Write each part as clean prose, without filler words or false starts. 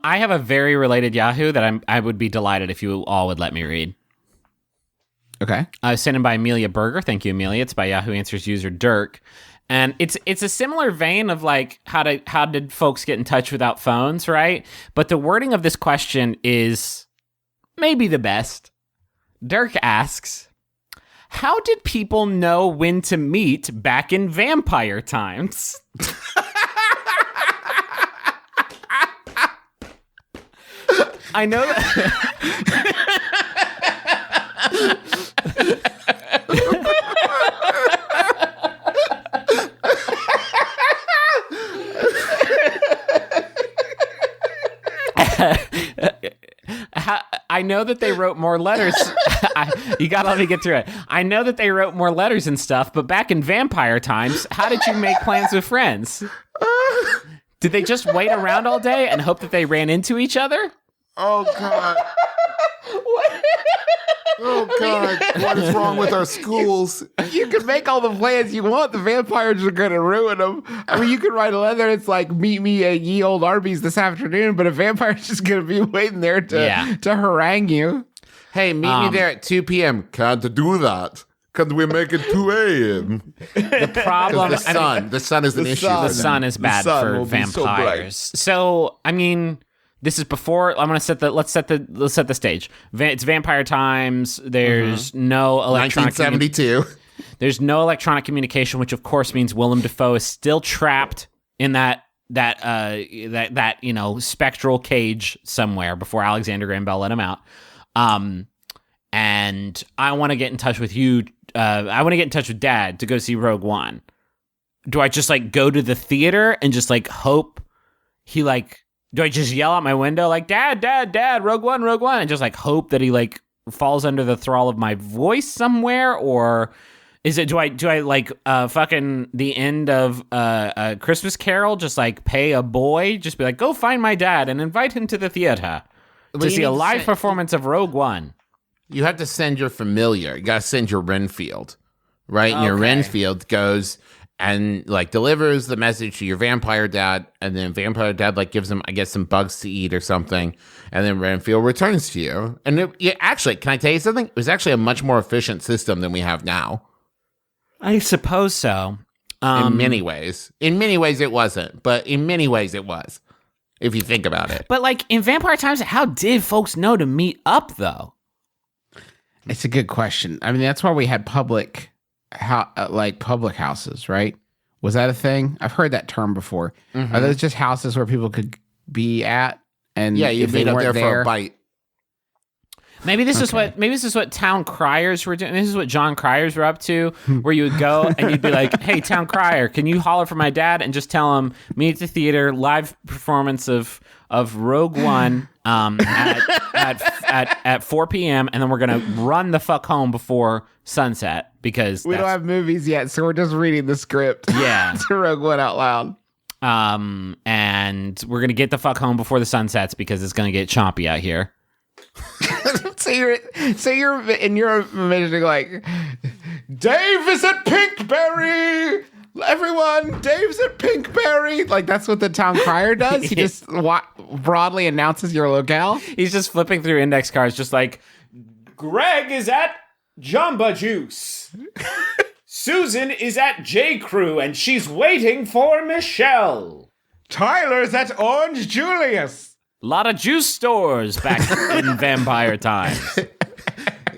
I have a very related Yahoo that I would be delighted if you all would let me read. Okay. Sent in by Amelia Berger. Thank you, Amelia. It's by Yahoo Answers user Dirk. And it's a similar vein of like how did folks get in touch without phones, right? But the wording of this question is maybe the best. Dirk asks, how did people know when to meet back in vampire times? I know that. I know that they wrote more letters. You gotta let me get through it. I know that they wrote more letters and stuff, but back in vampire times, how did you make plans with friends? Did they just wait around all day and hope that they ran into each other? Oh, God. Oh, God. What is wrong with our schools? You can make all the plans you want. The vampires are going to ruin them. I mean, you can write a letter. It's like, meet me at Ye Old Arby's this afternoon, but a vampire's just going to be waiting there to harangue you. Hey, meet me there at 2 p.m. Can't do that. Can we make it 2 a.m.? The problem... The sun is an issue. The sun is bad for vampires. So, I mean... This is before. I'm gonna let's set the stage. It's vampire times. There's no electronic 1972. There's no electronic communication, which of course means Willem Dafoe is still trapped in that spectral cage somewhere before Alexander Graham Bell let him out. And I want to get in touch with you. I want to get in touch with Dad to go see Rogue One. Do I just like go to the theater and just like hope he like? Do I just yell out my window like, Dad, Rogue One, and just like hope that he like falls under the thrall of my voice somewhere? Or is it, do I like fucking the end of a Christmas Carol, just like pay a boy, just be like, go find my dad and invite him to the theater to see a live performance of Rogue One? You have to send your familiar. You got to send your Renfield, right? And your Renfield goes and like delivers the message to your vampire dad, and then vampire dad like gives him, I guess, some bugs to eat or something, and then Renfield returns to you. And actually, can I tell you something? It was actually a much more efficient system than we have now. I suppose so. In many ways it wasn't, but in many ways it was, if you think about it. But like in vampire times, how did folks know to meet up though? It's a good question. I mean, that's why we had public houses, right? Was that a thing? I've heard that term before. Mm-hmm. Are those just houses where people could be at? And yeah, you meet up there for a bite. Maybe this is what town criers were doing. This is what John Criers were up to, where you would go and you'd be like, "Hey, town crier, can you holler for my dad?" And just tell him, meet at the theater, live performance of Rogue One at 4 p.m. and then we're gonna run the fuck home before sunset because we don't have movies yet, so we're just reading the script. Yeah, to Rogue One out loud. And we're gonna get the fuck home before the sun sets because it's gonna get choppy out here. So you're imagining like, Dave is at Pinkberry. Everyone, Dave's at Pinkberry. Like that's what the town crier does. He just broadly announces your locale. He's just flipping through index cards, just like, Greg is at Jamba Juice. Susan is at J. Crew, and she's waiting for Michelle. Tyler's at Orange Julius. A lot of juice stores back in vampire times.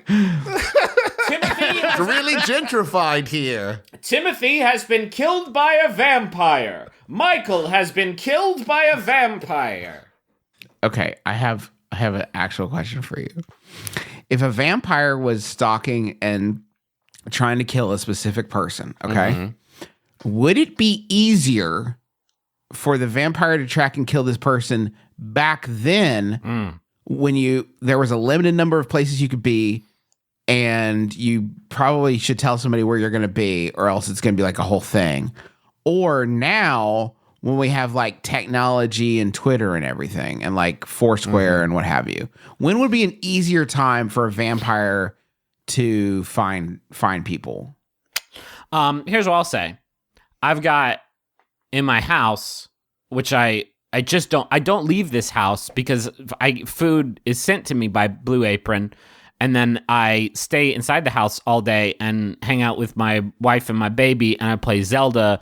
It's really gentrified here. Timothy has been killed by a vampire. Michael has been killed by a vampire. Okay, I have an actual question for you. If a vampire was stalking and trying to kill a specific person, okay, would it be easier for the vampire to track and kill this person back then when there was a limited number of places you could be and you probably should tell somebody where you're going to be or else it's going to be like a whole thing? Or now when we have like technology and Twitter and everything and like Foursquare and what have you, when would be an easier time for a vampire to find people? Here's what I'll say. I've got in my house, which I I don't leave this house because food is sent to me by Blue Apron, and then I stay inside the house all day and hang out with my wife and my baby, and I play Zelda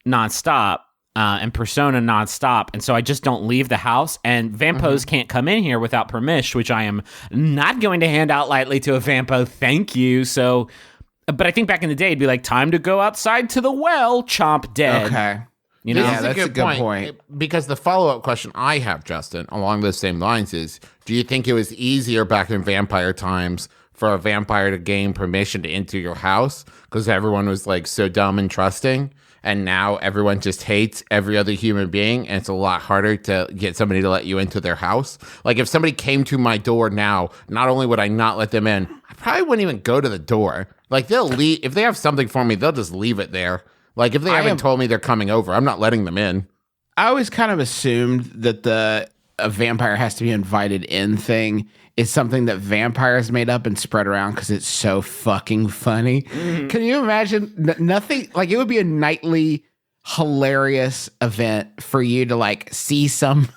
nonstop and Persona nonstop, and so I just don't leave the house. And Vampos can't come in here without permission, which I am not going to hand out lightly to a Vampo. Thank you. So, but I think back in the day, it'd be like, time to go outside to the well, chomp dead. Okay. You know? Yeah, that's a good point. Because the follow-up question I have, Justin, along those same lines is, do you think it was easier back in vampire times for a vampire to gain permission to enter your house because everyone was like so dumb and trusting, and now everyone just hates every other human being, and it's a lot harder to get somebody to let you into their house? Like, if somebody came to my door now, not only would I not let them in, I probably wouldn't even go to the door. Like, they'll leave. If they have something for me, they'll just leave it there. Like, if they haven't told me they're coming over, I'm not letting them in. I always kind of assumed that a vampire has to be invited in thing is something that vampires made up and spread around because it's so fucking funny. Mm-hmm. Can you imagine nothing? Like, it would be a nightly hilarious event for you to like see some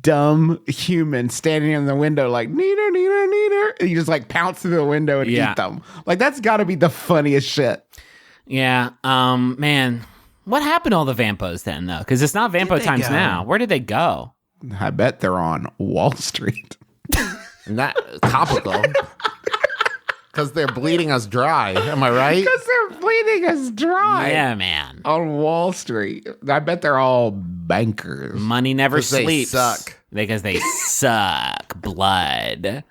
dumb human standing in the window like, neater, neater, neater. And you just like pounce through the window and eat them. Like, that's got to be the funniest shit. Yeah, man. What happened to all the Vampos then, though? Because it's not Vampo times now. Where did they go? I bet they're on Wall Street. Not topical. Because they're bleeding us dry. Am I right? Because they're bleeding us dry. Yeah, man. On Wall Street. I bet they're all bankers. Money never sleeps. They suck. Because they suck blood.